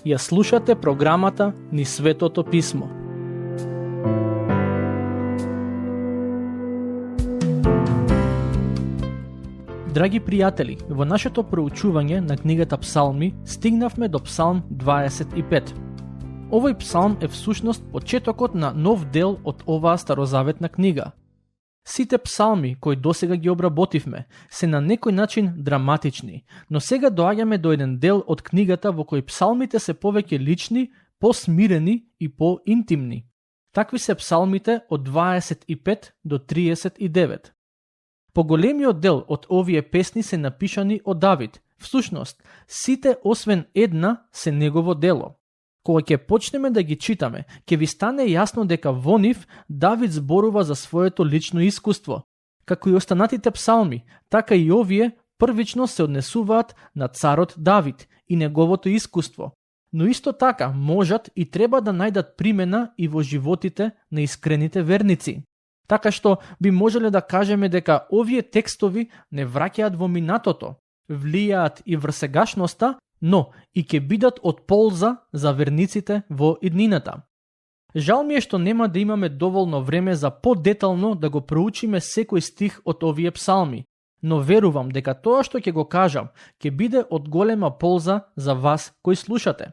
Ја слушате програмата Низ Светото Писмо. Драги пријатели, во нашето проучување на книгата Псалми стигнавме до Псалм 25. Овој псалм е всушност почетокот на нов дел од оваа старозаветна книга. Сите псалми кои досега ги обработивме се на некој начин драматични, но сега доаѓаме до еден дел од книгата во кој псалмите се повеќе лични, посмирени и поинтимни. Такви се псалмите од 25 до 39. Поголемиот дел од овие песни се напишани од Давид. Всушност, сите освен една се негово дело. Кога ќе почнеме да ги читаме, ќе ви стане јасно дека во нив Давид зборува за своето лично искуство. Како и останатите псалми, така и овие првично се однесуваат на царот Давид и неговото искуство. Но исто така можат и треба да најдат примена и во животите на искрените верници. Така што би можеле да кажеме дека овие текстови не враќаат во минатото, влијаат и врз сегашноста, но и ќе бидат од полза за верниците во иднината. Жал ми е што нема да имаме доволно време за подетално да го проучиме секој стих од овие псалми, но верувам дека тоа што ќе го кажам ќе биде од голема полза за вас кои слушате.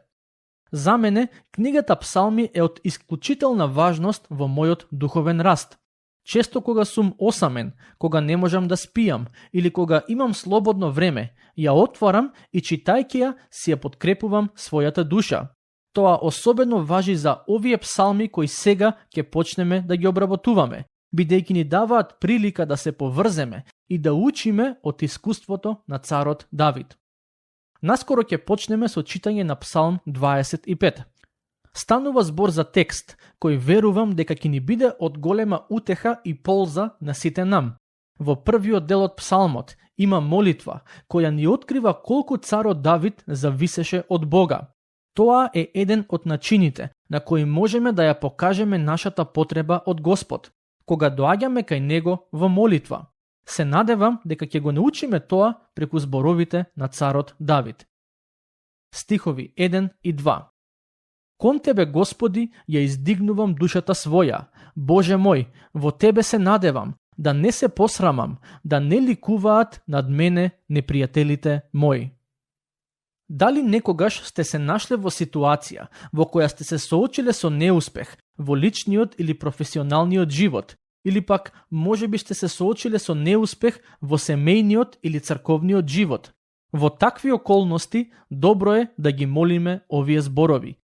За мене, книгата Псалми е од исклучителна важност во мојот духовен раст. Често кога сум осамен, кога не можам да спијам или кога имам слободно време, ја отворам и читајќи ја си ја подкрепувам својата душа. Тоа особено важи за овие псалми кои сега ќе почнеме да ги обработуваме, бидејќи ни даваат прилика да се поврземе и да учиме од искуството на царот Давид. Наскоро ќе почнеме со читање на Псалм 25. Станува збор за текст, кој верувам дека ќе ни биде од голема утеха и полза на сите нам. Во првиот дел од псалмот има молитва, која ни открива колку царот Давид зависеше од Бога. Тоа е еден од начините на кои можеме да ја покажеме нашата потреба од Господ, кога доаѓаме кај Него во молитва. Се надевам дека ќе го научиме тоа преку зборовите на царот Давид. Стихови 1 и 2. Кон Тебе, Господи, ја издигнувам душата своја. Боже мој, во Тебе се надевам, да не се посрамам, да не ликуваат над мене непријателите мои. Дали некогаш сте се нашле во ситуација во која сте се соочиле со неуспех во личниот или професионалниот живот, или пак можеби сте се соочиле со неуспех во семејниот или црковниот живот? Во такви околности добро е да ги молиме овие зборови.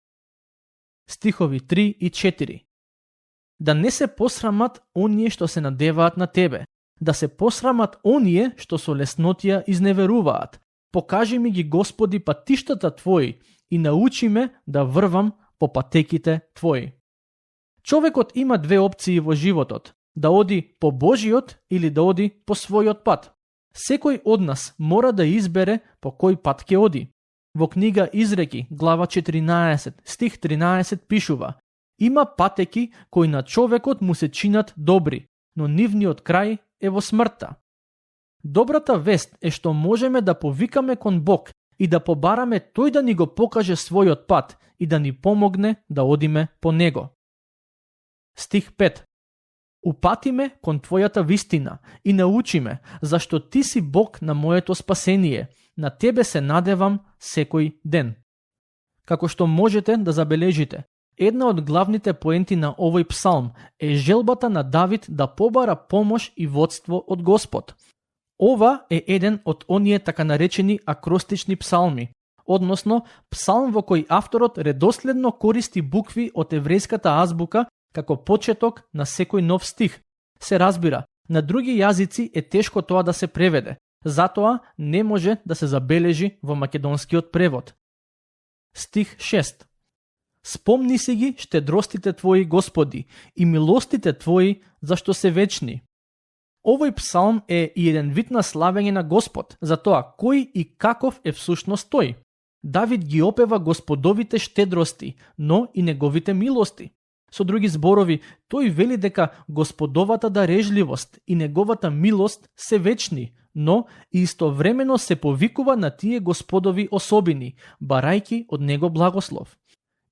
Стихови 3 и 4. Да не се посрамат оние што се надеваат на Тебе, да се посрамат оние што со леснотија изневеруваат. Покажи ми ги, Господи, патиштата Твои и научи ме да врвам по патеките Твои. Човекот има две опции во животот, да оди по Божиот или да оди по својот пат. Секој од нас мора да избере по кој пат ќе оди. Во книга Изреки, глава 14, стих 13 пишува: Има патеки кои на човекот му се чинат добри, но нивниот крај е во смртта. Добрата вест е што можеме да повикаме кон Бог и да побараме тој да ни го покаже својот пат и да ни помогне да одиме по него. Стих 5. Упати ме кон Твојата вистина и научи ме, зашто Ти си Бог на моето спасение. На Тебе се надевам секој ден. Како што можете да забележите, една од главните поенти на овој псалм е желбата на Давид да побара помош и водство од Господ. Ова е еден од оние така наречени акростични псалми, односно псалм во кој авторот редоследно користи букви од еврејската азбука како почеток на секој нов стих. Се разбира, на други јазици е тешко тоа да се преведе, затоа не може да се забележи во македонскиот превод. Стих 6. Спомни си ги штедростите Твои, Господи, и милостите Твои, зашто се вечни. Овој псалм е и еден вид на славење на Господ, за тоа кој и каков е всушност тој. Давид ги опева Господовите штедрости, но и неговите милости. Со други зборови, тој вели дека Господовата дарежливост и неговата милост се вечни, но и истовремено се повикува на тие Господови особини, барајки од него благослов.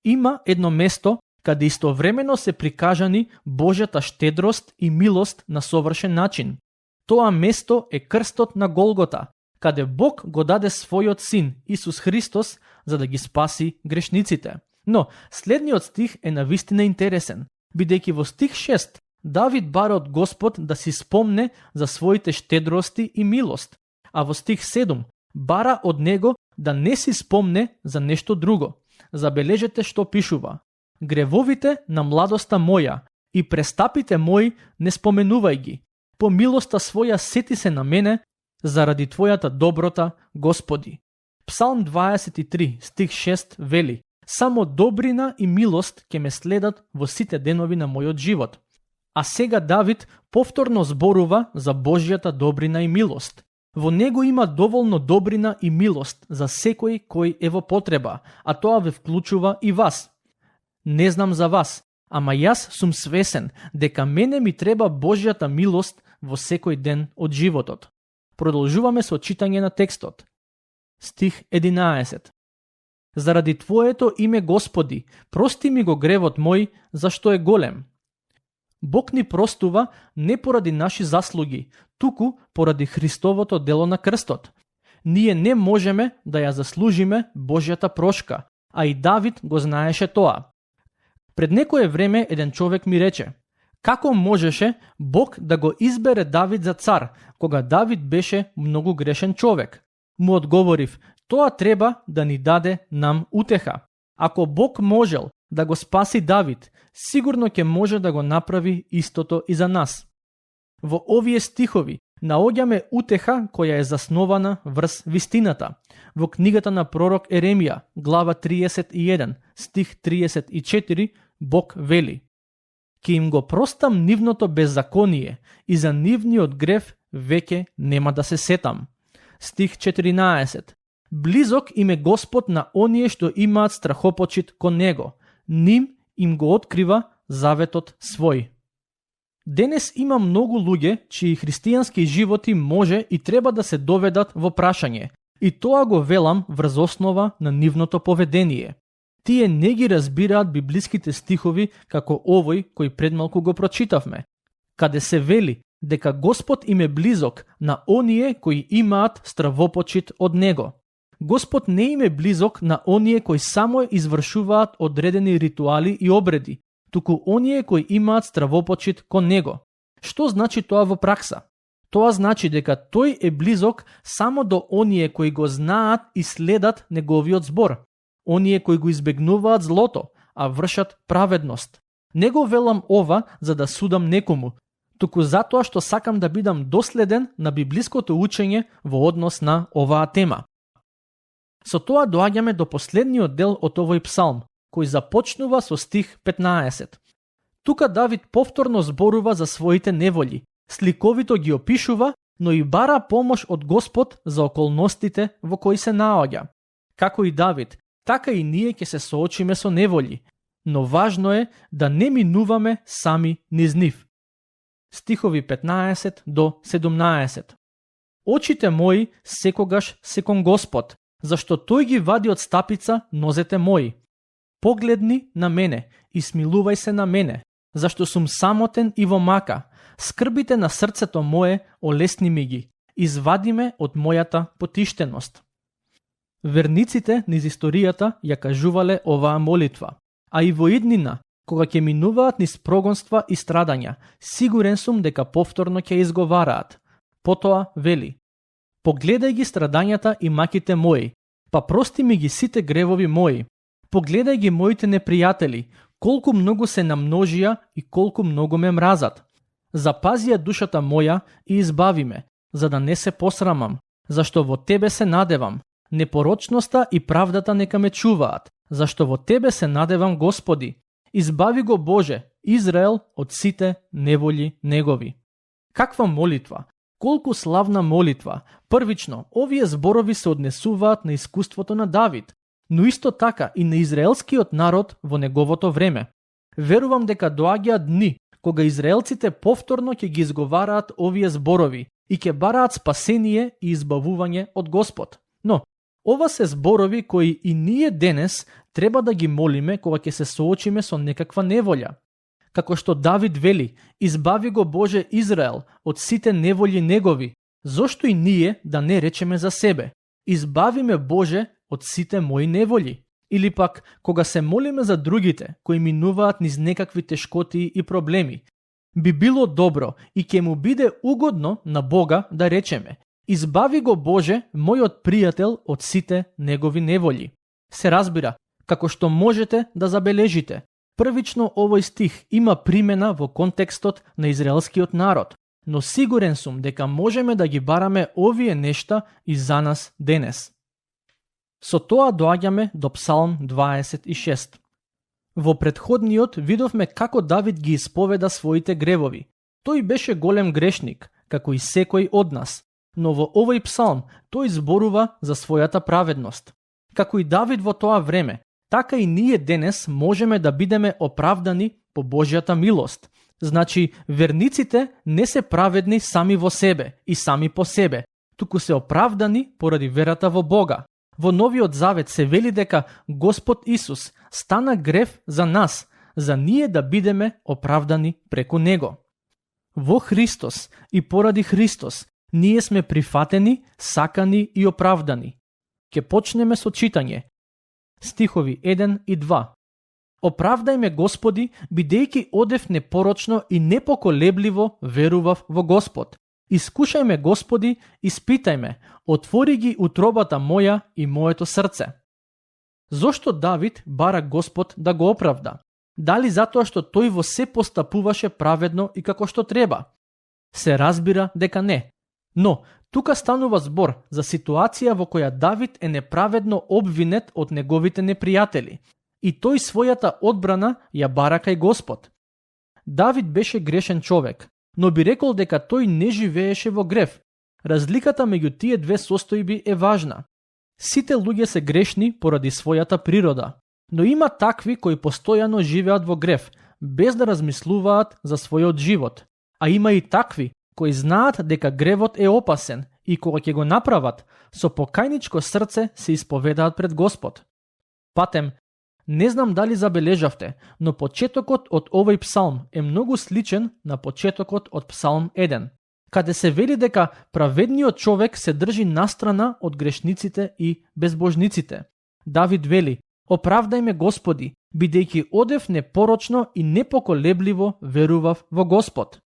Има едно место каде истовремено се прикажани Божјата штедрост и милост на совршен начин. Тоа место е крстот на Голгота, каде Бог го даде својот син, Исус Христос, за да ги спаси грешниците. Но следниот стих е навистина интересен, бидејќи во стих 6 Давид бара од Господ да си спомне за своите штедрости и милост, а во стих 7 бара од него да не си спомне за нешто друго. Забележете што пишува: гревовите на младоста моја и престапите мои не споменувај ги. По милоста своја сети се на мене заради твојата доброта, Господи. Псалм 23, стих 6 вели: само добрина и милост ќе ме следат во сите денови на мојот живот. А сега Давид повторно зборува за Божјата добрина и милост. Во него има доволно добрина и милост за секој кој е во потреба, а тоа ве вклучува и вас. Не знам за вас, ама јас сум свесен дека мене ми треба Божјата милост во секој ден од животот. Продолжуваме со читање на текстот. Стих 11. Заради Твоето име, Господи, прости ми го гревот мој, зашто е голем. Бог ни простува не поради наши заслуги, туку поради Христовото дело на крстот. Ние не можеме да ја заслужиме Божјата прошка, а и Давид го знаеше тоа. Пред некое време еден човек ми рече: како можеше Бог да го избере Давид за цар, кога Давид беше многу грешен човек? Му одговорив: тоа треба да ни даде нам утеха. Ако Бог можел да го спаси Давид, сигурно ќе може да го направи истото и за нас. Во овие стихови наоѓаме утеха која е заснована врз вистината. Во книгата на пророк Еремија, глава 31, стих 34, Бог вели: ке им го простам нивното беззаконие и за нивниот грев веќе нема да се сетам. Стих 14. Близок им е Господ на оние што имаат страхопочит кон него. Ним им го открива заветот свој. Денес има многу луѓе чии христијански животи може и треба да се доведат во прашање, и тоа го велам врз основа на нивното поведение. Тие не ги разбираат библиските стихови како овој кој предмалку го прочитавме, каде се вели дека Господ им е близок на оние кои имаат стравопочит од него. Господ не им е близок на оние кои само извршуваат одредени ритуали и обреди, туку оние кои имаат стравопочит кон него. Што значи тоа во пракса? Тоа значи дека тој е близок само до оние кои го знаат и следат неговиот збор, оние кои го избегнуваат злото, а вршат праведност. Не го велам ова за да судам некому, туку затоа што сакам да бидам доследен на библиското учење во однос на оваа тема. Со тоа доаѓаме до последниот дел од овој псалм, кој започнува со стих 15. Тука Давид повторно зборува за своите неволји, сликовито ги опишува, но и бара помош од Господ за околностите во кои се наоѓа. Како и Давид, така и ние ќе се соочиме со неволји, но важно е да не минуваме сами низ нив. Стихови 15 до 17. Очите мои секогаш се кон Господ, зашто тој ги вади од стапица нозете мои. Погледни на мене и смилувај се на мене, зашто сум самотен и во мака. Скрбите на срцето мое олесни ми ги, извади ме од мојата потиштеност. Верниците низ историјата ја кажувале оваа молитва, а и во иднина, кога ќе минуваат низ прогонства и страдања, сигурен сум дека повторно ќе изговараат. Потоа вели: погледај ги страдањата и маките мои, па прости ми ги сите гревови мои. Погледај ги моите непријатели, колку многу се намножија и колку многу ме мразат. Запази ја душата моја и избави ме, за да не се посрамам, зашто во Тебе се надевам. Непорочноста и правдата нека ме чуваат, зашто во Тебе се надевам, Господи. Избави го, Боже, Израел од сите неволји негови. Каква молитва! Колку славна молитва! Првично, овие зборови се однесуваат на искуството на Давид, но исто така и на израелскиот народ во неговото време. Верувам дека доаѓаат дни кога израелците повторно ќе ги изговараат овие зборови и ќе бараат спасение и избавување од Господ. Но, ова се зборови кои и ние денес треба да ги молиме кога ќе се соочиме со некаква неволја. Како што Давид вели, избави го Боже Израел од сите неволји негови, зошто и ние да не речеме за себе, избави ме Боже од сите мои неволји? Или пак, кога се молиме за другите, кои минуваат низ некакви тешкоти и проблеми, би било добро и ќе му биде угодно на Бога да речеме, избави го Боже, мојот пријател, од сите негови неволји. Се разбира, како што можете да забележите, првично овој стих има примена во контекстот на израелскиот народ, но сигурен сум дека можеме да ги бараме овие нешта и за нас денес. Со тоа доаѓаме до Псалм 26. Во предходниот видовме како Давид ги исповеда своите гревови. Тој беше голем грешник, како и секој од нас, но во овој псалм тој зборува за својата праведност. Како и Давид во тоа време, така и ние денес можеме да бидеме оправдани по Божјата милост. Значи, верниците не се праведни сами во себе и сами по себе, туку се оправдани поради верата во Бога. Во Новиот Завет се вели дека Господ Исус стана грев за нас, за ние да бидеме оправдани преку Него. Во Христос и поради Христос ние сме прифатени, сакани и оправдани. Ке почнеме со читање. Стихови 1 и 2. Оправдај ме, Господи, бидејќи одев непорочно и непоколебливо верував во Господ. Искушај ме, Господи, испитај ме, отвори ги утробата моја и моето срце. Зошто Давид бара Господ да го оправда? Дали затоа што тој во се постапуваше праведно и како што треба? Се разбира дека не. Но, тука станува збор за ситуација во која Давид е неправедно обвинет од неговите непријатели и тој својата одбрана ја бара кај Господ. Давид беше грешен човек, но би рекол дека тој не живееше во грев. Разликата меѓу тие две состојби е важна. Сите луѓе се грешни поради својата природа, но има такви кои постојано живеат во грев, без да размислуваат за својот живот. А има и такви кои знаат дека гревот е опасен и кога ќе го направат, со покајничко срце се исповедаат пред Господ. Патем, не знам дали забележавте, но почетокот од овој псалм е многу сличен на почетокот од Псалм 1, каде се вели дека праведниот човек се држи настрана од грешниците и безбожниците. Давид вели: оправдај ме, Господи, бидејќи одев непорочно и непоколебливо верував во Господ.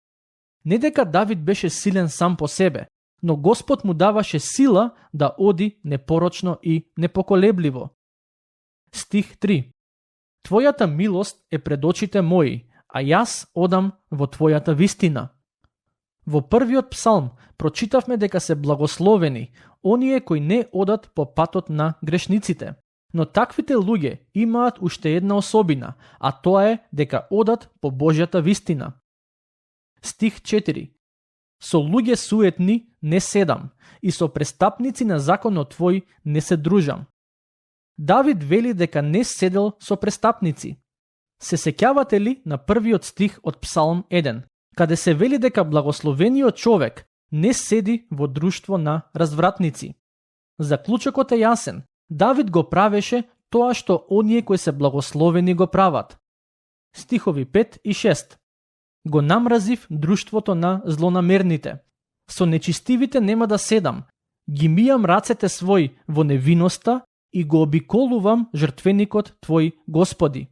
Не дека Давид беше силен сам по себе, но Господ му даваше сила да оди непорочно и непоколебливо. Стих 3. Твојата милост е пред очите мои, а јас одам во Твојата вистина. Во првиот псалм прочитавме дека се благословени оние кои не одат по патот на грешниците. Но таквите луѓе имаат уште една особина, а тоа е дека одат по Божјата вистина. Стих 4. Со луѓе суетни не седам и со престапници на законот Твој не се дружам. Давид вели дека не седел со престапници. Се сеќавате ли на првиот стих од Псалм 1, каде се вели дека благословениот човек не седи во друштво на развратници? Заклучокот е јасен. Давид го правеше тоа што оние кои се благословени го прават. Стихови 5 и 6. Го намразив друштвото на злонамерните. Со нечистивите нема да седам. Ги мијам рацете свој во невиноста и го обиколувам жртвеникот Твој, Господи.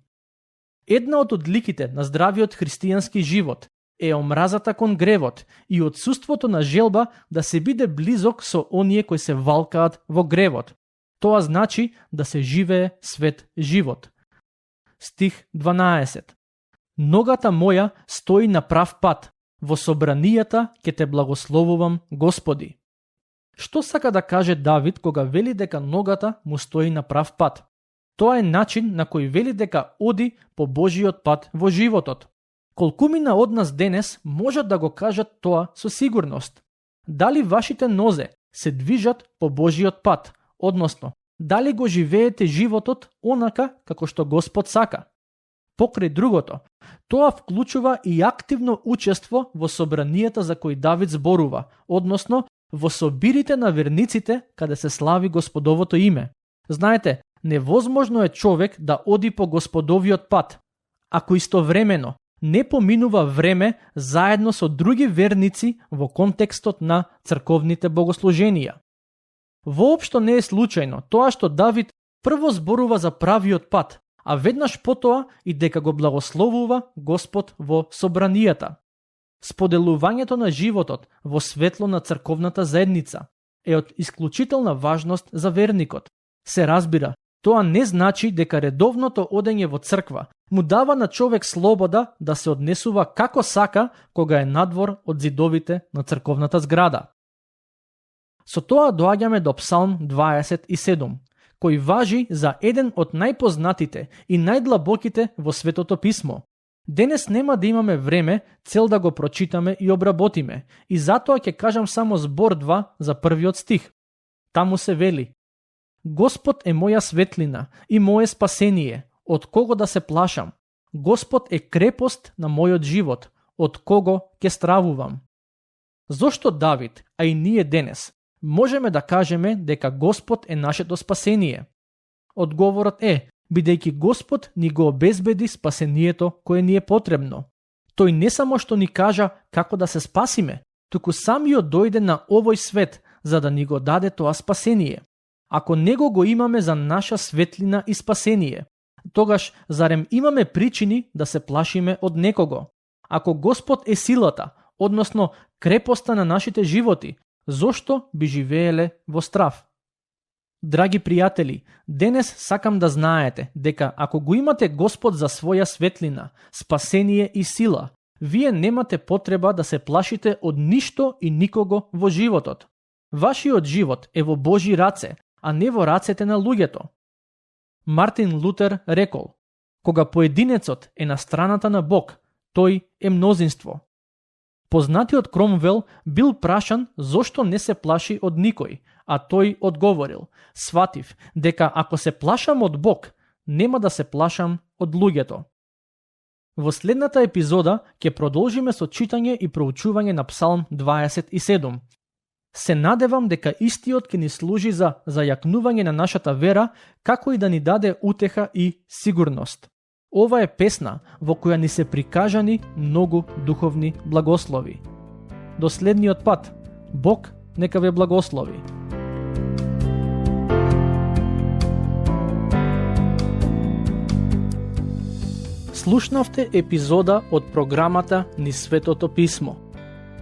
Една од одликите на здравиот христијански живот е омразата кон гревот и отсуството на желба да се биде близок со оние кои се валкаат во гревот. Тоа значи да се живее свет живот. Стих 12. Ногата моја стои на прав пат, во собранијата ќе те благословувам, Господи. Што сака да каже Давид кога вели дека ногата му стои на прав пат? Тоа е начин на кој вели дека оди по Божиот пат во животот. Колкумина од нас денес можат да го кажат тоа со сигурност. Дали вашите нозе се движат по Божиот пат, односно, дали го живеете животот онака како што Господ сака? Покрај другото, тоа вклучува и активно учество во собранијата за кои Давид зборува, односно во собирите на верниците каде се слави Господовото име. Знаете, невозможно е човек да оди по Господовиот пат, ако истовремено не поминува време заедно со други верници во контекстот на црковните богослуженија. Воопшто не е случајно тоа што Давид прво зборува за правиот пат, а веднаш потоа и дека го благословува Господ во собранијата. Споделувањето на животот во светло на црковната заедница е од исклучителна важност за верникот. Се разбира, тоа не значи дека редовното одење во црква му дава на човек слобода да се однесува како сака кога е надвор од зидовите на црковната зграда. Со тоа доаѓаме до Псалм 27, кој важи за еден од најпознатите и најдлабоките во Светото Писмо. Денес нема да имаме време цел да го прочитаме и обработиме, и затоа ќе кажам само збор 2 за првиот стих. Таму се вели: Господ е моја светлина и мое спасение, од кого да се плашам? Господ е крепост на мојот живот, од кого ќе стравувам? Зошто Давид, а и ние денес, можеме да кажеме дека Господ е нашето спасение? Одговорот е, бидејќи Господ ни го обезбеди спасението кое ни е потребно. Тој не само што ни кажа како да се спасиме, туку самиот дојде на овој свет за да ни го даде тоа спасение. Ако него го имаме за наша светлина и спасение, тогаш зарем имаме причини да се плашиме од некого? Ако Господ е силата, односно крепоста на нашите животи, зошто би живееле во страв? Драги пријатели, денес сакам да знаете дека ако го имате Господ за своја светлина, спасение и сила, вие немате потреба да се плашите од ништо и никого во животот. Вашиот живот е во Божи раце, а не во рацете на луѓето. Мартин Лутер рекол: кога поединецот е на страната на Бог, тој е мнозинство. Познатиот Кромвел бил прашан зошто не се плаши од никој, а тој одговорил: сватив дека ако се плашам од Бог, нема да се плашам од луѓето. Во следната епизода ќе продолжиме со читање и проучување на Псалм 27. Се надевам дека истиот ќе ни служи за зајакнување на нашата вера, како и да ни даде утеха и сигурност. Ова е песна во која ни се прикажани многу духовни благослови. До следниот пат, Бог нека ве благослови. Слушнавте епизода од програмата Низ Светото Писмо.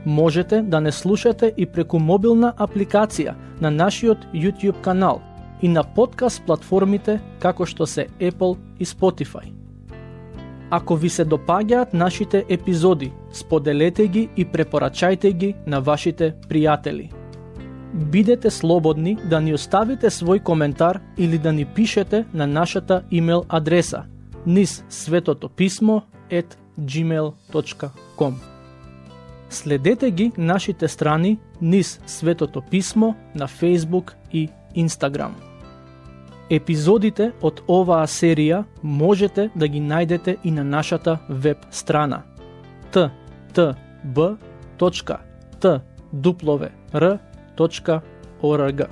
Можете да не слушате и преку мобилна апликација на нашиот YouTube канал и на подкаст платформите како што се Apple и Spotify. Ако ви се допаѓаат нашите епизоди, споделете ги и препорачајте ги на вашите пријатели. Бидете слободни да ни оставите свој коментар или да ни пишете на нашата имейл адреса nizsvetopismo@gmail.com. Следете ги нашите страни Низ Светото Писмо на Facebook и Instagram. Епизодите од оваа серија можете да ги најдете и на нашата веб страна ttb.twr.org.